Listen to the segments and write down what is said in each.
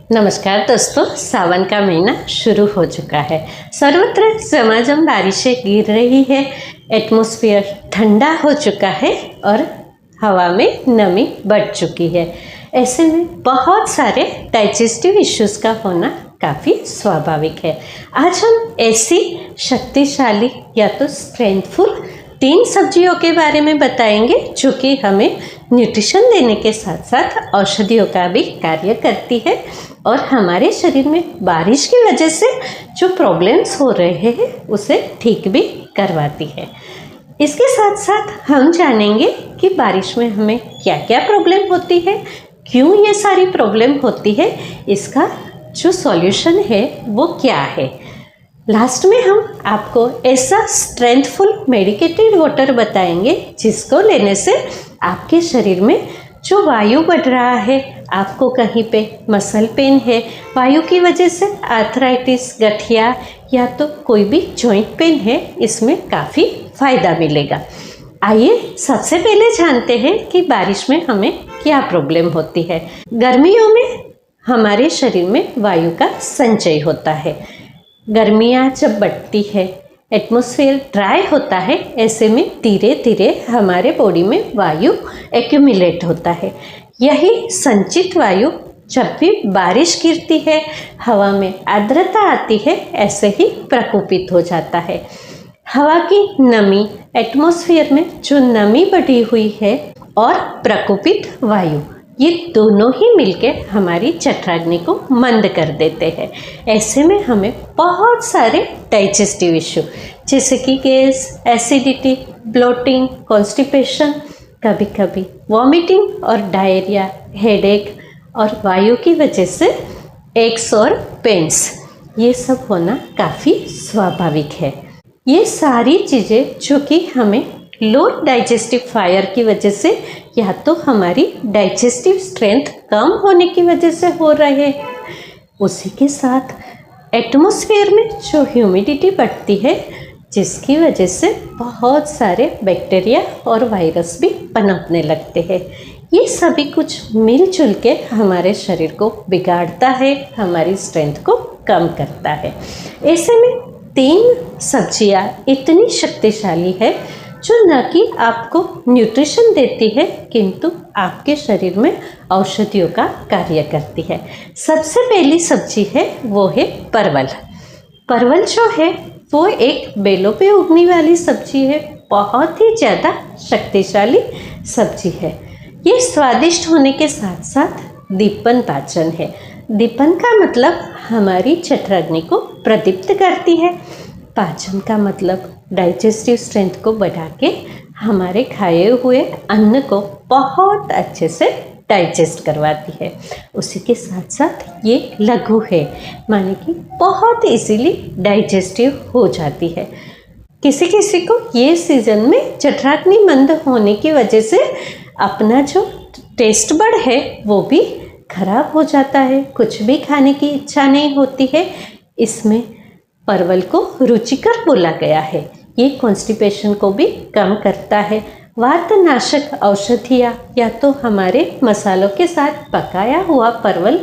नमस्कार दोस्तों, सावन का महीना शुरू हो चुका है। सर्वत्र झमाझम बारिशें गिर रही है। एटमॉस्फेयर ठंडा हो चुका है और हवा में नमी बढ़ चुकी है। ऐसे में बहुत सारे डाइजेस्टिव इश्यूज़ का होना काफ़ी स्वाभाविक है। आज हम ऐसी शक्तिशाली या तो स्ट्रेंथफुल 3 सब्जियों के बारे में बताएंगे जो कि हमें न्यूट्रिशन देने के साथ साथ औषधियों का भी कार्य करती है और हमारे शरीर में बारिश की वजह से जो प्रॉब्लम्स हो रहे हैं उसे ठीक भी करवाती है। इसके साथ साथ हम जानेंगे कि बारिश में हमें क्या क्या प्रॉब्लम होती है, क्यों ये सारी प्रॉब्लम होती है, इसका जो सॉल्यूशन है वो क्या है। लास्ट में हम आपको ऐसा स्ट्रेंथफुल मेडिकेटेड वाटर बताएंगे जिसको लेने से आपके शरीर में जो वायु बढ़ रहा है, आपको कहीं पे मसल पेन है, वायु की वजह से आर्थराइटिस, गठिया या तो कोई भी जॉइंट पेन है, इसमें काफ़ी फ़ायदा मिलेगा। आइए सबसे पहले जानते हैं कि बारिश में हमें क्या प्रॉब्लम होती है। गर्मियों में हमारे शरीर में वायु का संचय होता है। गर्मियाँ जब बढ़ती है, एटमॉस्फेयर ड्राई होता है, ऐसे में धीरे धीरे हमारे बॉडी में वायु एक्यूमुलेट होता है। यही संचित वायु जब भी बारिश गिरती है, हवा में आर्द्रता आती है, ऐसे ही प्रकोपित हो जाता है। हवा की नमी, एटमॉस्फेयर में जो नमी बढ़ी हुई है और प्रकोपित वायु, ये दोनों ही मिलके हमारी जठराग्नि को मंद कर देते हैं। ऐसे में हमें बहुत सारे डाइजेस्टिव इश्यू जैसे कि गैस, एसिडिटी, ब्लोटिंग, कॉन्स्टिपेशन, कभी कभी वॉमिटिंग और डायरिया, हेडेक और वायु की वजह से एक्स और पेन्स, ये सब होना काफ़ी स्वाभाविक है। ये सारी चीज़ें जो कि हमें लो डाइजेस्टिव फायर की वजह से या तो हमारी डाइजेस्टिव स्ट्रेंथ कम होने की वजह से हो रहे हैं, उसी के साथ एटमॉस्फेयर में जो ह्यूमिडिटी बढ़ती है जिसकी वजह से बहुत सारे बैक्टीरिया और वायरस भी पनपने लगते हैं। ये सभी कुछ मिलजुल के हमारे शरीर को बिगाड़ता है, हमारी स्ट्रेंथ को कम करता है। ऐसे में 3 सब्जियां इतनी शक्तिशाली है जो न कि आपको न्यूट्रिशन देती है किंतु आपके शरीर में औषधियों का कार्य करती है। सबसे पहली सब्जी है वो है परवल। परवल जो है वो एक बेलों पे उगने वाली सब्जी है, बहुत ही ज़्यादा शक्तिशाली सब्जी है। ये स्वादिष्ट होने के साथ साथ दीपन पाचन है। दीपन का मतलब हमारी जठराग्नि को प्रदीप्त करती है। पाचन का मतलब डाइजेस्टिव स्ट्रेंथ को बढ़ा के हमारे खाए हुए अन्न को बहुत अच्छे से डाइजेस्ट करवाती है। उसी के साथ साथ ये लघु है, माने कि बहुत इजीली डाइजेस्टिव हो जाती है। किसी किसी को ये सीज़न में जठराग्नि मंद होने की वजह से अपना जो टेस्ट बड है वो भी खराब हो जाता है, कुछ भी खाने की इच्छा नहीं होती है। इसमें परवल को रुचिकर बोला गया है। ये कॉन्स्टिपेशन को भी कम करता है। वातनाशक औषधियाँ या तो हमारे मसालों के साथ पकाया हुआ परवल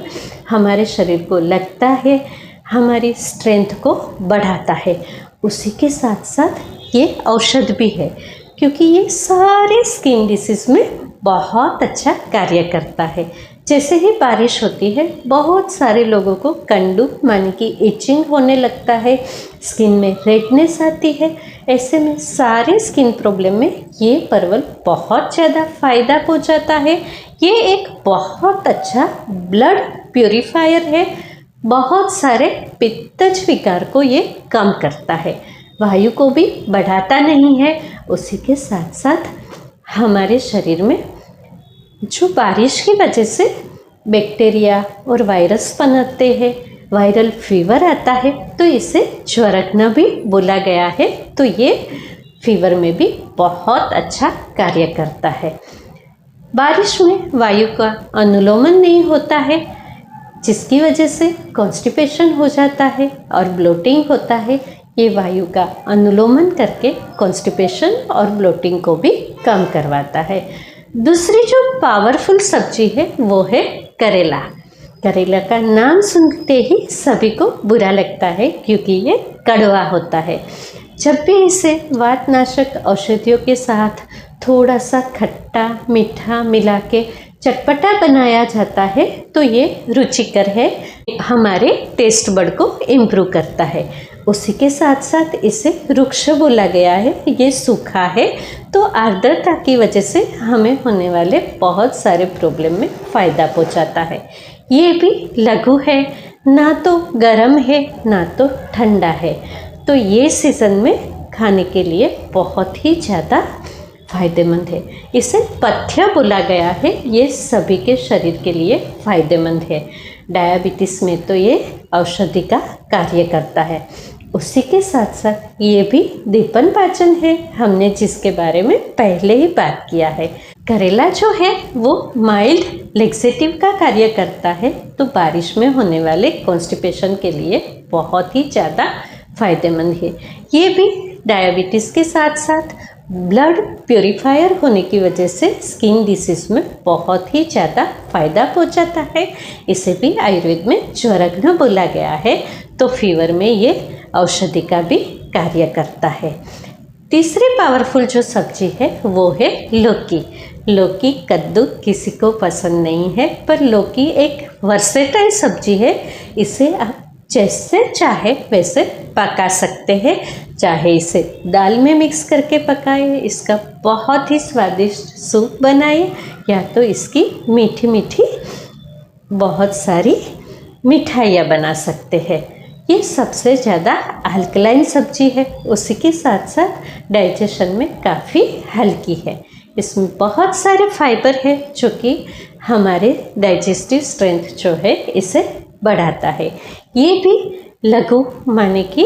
हमारे शरीर को लगता है, हमारी स्ट्रेंथ को बढ़ाता है। उसी के साथ साथ ये औषध भी है क्योंकि ये सारे स्किन डिसीज़ में बहुत अच्छा कार्य करता है। जैसे ही बारिश होती है बहुत सारे लोगों को कंडू माने कि इचिंग होने लगता है, स्किन में रेडनेस आती है। ऐसे में सारे स्किन प्रॉब्लम में ये परवल बहुत ज़्यादा फ़ायदा पहुंचाता है। ये एक बहुत अच्छा ब्लड प्यूरिफायर है, बहुत सारे पित्तज विकार को ये कम करता है, वायु को भी बढ़ाता नहीं है। उसी के साथ साथ हमारे शरीर में जो बारिश की वजह से बैक्टीरिया और वायरस पनपते हैं, वायरल फीवर आता है, तो इसे ज्वरग्न भी बोला गया है। तो ये फीवर में भी बहुत अच्छा कार्य करता है। बारिश में वायु का अनुलोमन नहीं होता है जिसकी वजह से कॉन्स्टिपेशन हो जाता है और ब्लोटिंग होता है। ये वायु का अनुलोमन करके कॉन्स्टिपेशन और ब्लोटिंग को भी कम करवाता है। दूसरी जो पावरफुल सब्जी है वो है करेला। करेला का नाम सुनते ही सभी को बुरा लगता है क्योंकि ये कड़वा होता है। जब भी इसे वातनाशक औषधियों के साथ थोड़ा सा खट्टा मीठा मिला के चटपटा बनाया जाता है तो ये रुचिकर है, हमारे टेस्ट बड को इम्प्रूव करता है। उसी के साथ साथ इसे रुक्ष बोला गया है, ये सूखा है तो आर्द्रता की वजह से हमें होने वाले बहुत सारे प्रॉब्लम में फ़ायदा पहुंचाता है। ये भी लघु है, ना तो गर्म है ना तो ठंडा है, तो ये सीज़न में खाने के लिए बहुत ही ज़्यादा फ़ायदेमंद है। इसे पथ्य बोला गया है, ये सभी के शरीर के लिए फ़ायदेमंद है। डायबिटीज़ में तो ये औषधि का कार्य करता है। उसी के साथ साथ ये भी दीपन पाचन है, हमने जिसके बारे में पहले ही बात किया है। करेला जो है वो माइल्ड लेक्सेटिव का कार्य करता है, तो बारिश में होने वाले कॉन्स्टिपेशन के लिए बहुत ही ज़्यादा फ़ायदेमंद है। ये भी डायबिटीज़ के साथ साथ ब्लड प्योरीफायर होने की वजह से स्किन डिसीज़ में बहुत ही ज़्यादा फ़ायदा पहुंचाता है। इसे भी आयुर्वेद में ज्वरघ्न बोला गया है, तो फीवर में ये औषधि का भी कार्य करता है। तीसरी पावरफुल जो सब्जी है वो है लौकी। लौकी कद्दू किसी को पसंद नहीं है, पर लौकी एक वर्सेटाइल सब्जी है। इसे आप जैसे चाहे वैसे पका सकते हैं, चाहे इसे दाल में मिक्स करके पकाए, इसका बहुत ही स्वादिष्ट सूप बनाए, या तो इसकी मीठी मीठी बहुत सारी मिठाइयाँ बना सकते हैं। ये सबसे ज़्यादा अल्कलाइन सब्जी है, उसी के साथ साथ डाइजेशन में काफ़ी हल्की है। इसमें बहुत सारे फाइबर है जो कि हमारे डाइजेस्टिव स्ट्रेंथ जो है इसे बढ़ाता है। ये भी लघु माने कि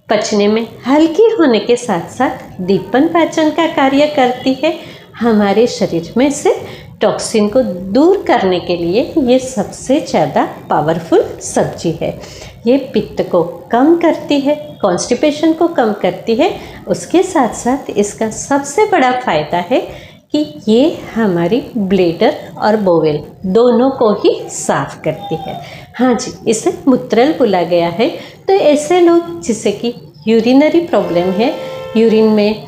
पचने में हल्की होने के साथ साथ दीपन पाचन का कार्य करती है। हमारे शरीर में से टॉक्सिन को दूर करने के लिए ये सबसे ज़्यादा पावरफुल सब्जी है। ये पित्त को कम करती है, कॉन्स्टिपेशन को कम करती है। उसके साथ साथ इसका सबसे बड़ा फ़ायदा है कि ये हमारी ब्लैडर और बोवेल दोनों को ही साफ करती है। हाँ जी, इसे मूत्रल बोला गया है। तो ऐसे लोग जिसे कि यूरिनरी प्रॉब्लम है, यूरिन में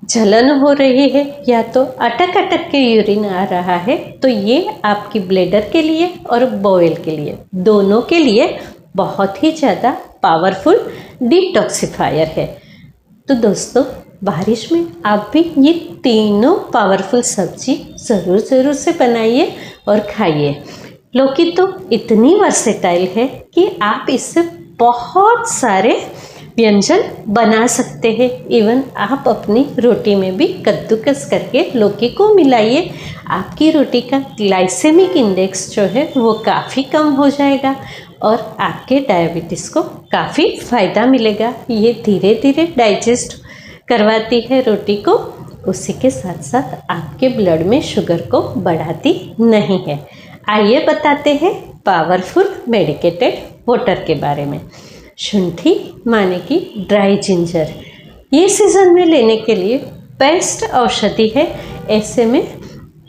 जलन हो रही है या तो अटक अटक के यूरिन आ रहा है, तो ये आपकी ब्लैडर के लिए और बोवेल के लिए दोनों के लिए बहुत ही ज़्यादा पावरफुल डिटॉक्सिफायर है। तो दोस्तों, बारिश में आप भी ये तीनों पावरफुल सब्जी ज़रूर से बनाइए और खाइए। लौकी तो इतनी वर्सेटाइल है कि आप इससे बहुत सारे व्यंजन बना सकते हैं। इवन आप अपनी रोटी में भी कद्दूकस करके लौकी को मिलाइए, आपकी रोटी का ग्लाइसेमिक इंडेक्स जो है वो काफ़ी कम हो जाएगा और आपके डायबिटीज़ को काफ़ी फ़ायदा मिलेगा। ये धीरे धीरे डाइजेस्ट करवाती है रोटी को, उसी के साथ साथ आपके ब्लड में शुगर को बढ़ाती नहीं है। आइए बताते हैं पावरफुल मेडिकेटेड वाटर के बारे में। शुंठी माने कि ड्राई जिंजर, ये सीज़न में लेने के लिए बेस्ट औषधि है। ऐसे में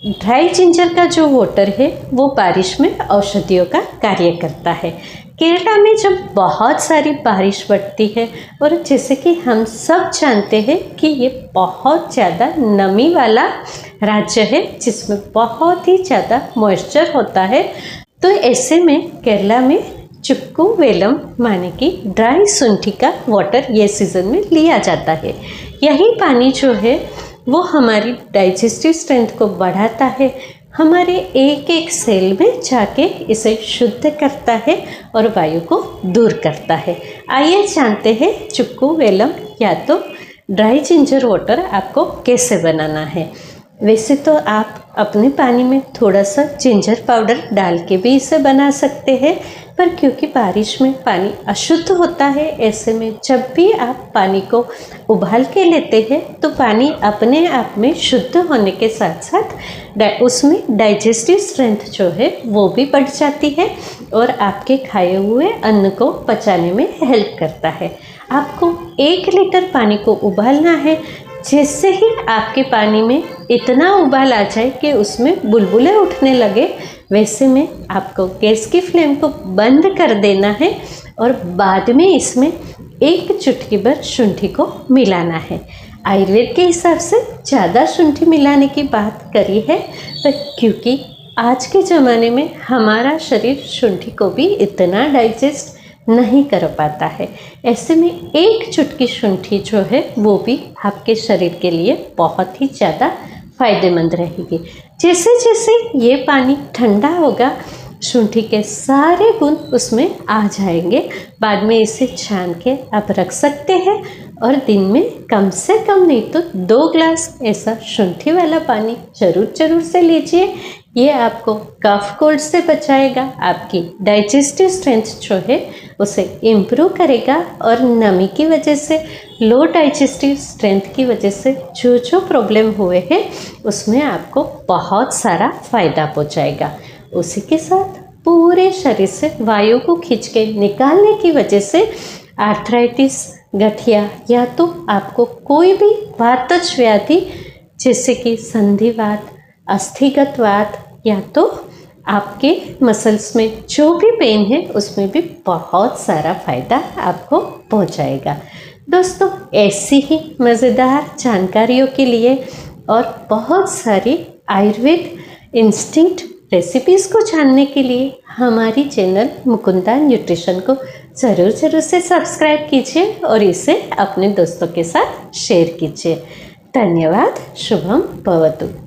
ड्राई जिंजर का जो वाटर है वो बारिश में औषधियों का कार्य करता है। केरला में जब बहुत सारी बारिश पड़ती है, और जैसे कि हम सब जानते हैं कि ये बहुत ज़्यादा नमी वाला राज्य है जिसमें बहुत ही ज़्यादा मॉइस्चर होता है, तो ऐसे में केरला में चुक्कू वेलम माने कि ड्राई शुंठी का वाटर ये सीज़न में लिया जाता है। यही पानी जो है वो हमारी डाइजेस्टिव स्ट्रेंथ को बढ़ाता है, हमारे एक एक सेल में जाके इसे शुद्ध करता है और वायु को दूर करता है। आइए जानते हैं चुक्कू वेलम या तो ड्राई जिंजर वाटर आपको कैसे बनाना है। वैसे तो आप अपने पानी में थोड़ा सा जिंजर पाउडर डाल के भी इसे बना सकते हैं, पर क्योंकि बारिश में पानी अशुद्ध होता है, ऐसे में जब भी आप पानी को उबाल के लेते हैं तो पानी अपने आप में शुद्ध होने के साथ साथ उसमें डाइजेस्टिव स्ट्रेंथ जो है वो भी बढ़ जाती है और आपके खाए हुए अन्न को पचाने में हेल्प करता है। आपको 1 लीटर पानी को उबालना है। जैसे ही आपके पानी में इतना उबाल आ जाए कि उसमें बुलबुले उठने लगे, वैसे में आपको गैस की फ्लेम को बंद कर देना है और बाद में इसमें 1 चुटकी भर शुंठी को मिलाना है। आयुर्वेद के हिसाब से ज़्यादा शुंठी मिलाने की बात करी है, पर क्योंकि आज के ज़माने में हमारा शरीर शुंठी को भी इतना डाइजेस्ट नहीं कर पाता है, ऐसे में 1 चुटकी शुंठी जो है वो भी आपके शरीर के लिए बहुत ही ज़्यादा फ़ायदेमंद रहेगी। जैसे जैसे ये पानी ठंडा होगा, शुंठी के सारे गुण उसमें आ जाएंगे। बाद में इसे छान के आप रख सकते हैं और दिन में कम से कम नहीं तो 2 ग्लास ऐसा शुंठी वाला पानी ज़रूर से लीजिए। ये आपको कफ कोल्ड से बचाएगा, आपकी डाइजेस्टिव स्ट्रेंथ जो है उसे इम्प्रूव करेगा और नमी की वजह से, लो डाइजेस्टिव स्ट्रेंथ की वजह से जो प्रॉब्लम हुए हैं उसमें आपको बहुत सारा फ़ायदा पहुँचाएगा। उसी के साथ पूरे शरीर से वायु को खींच के निकालने की वजह से आर्थराइटिस, गठिया या तो आपको कोई भी वातज व्याधि जैसे कि संधिवात, अस्थिगत वात या तो आपके मसल्स में जो भी पेन है उसमें भी बहुत सारा फ़ायदा आपको पहुंचाएगा। दोस्तों, ऐसी ही मज़ेदार जानकारियों के लिए और बहुत सारी आयुर्वेद इंस्टिंक्ट रेसिपीज़ को जानने के लिए हमारी चैनल मुकुंदा न्यूट्रिशन को ज़रूर से सब्सक्राइब कीजिए और इसे अपने दोस्तों के साथ शेयर कीजिए। धन्यवाद। शुभम भवतु।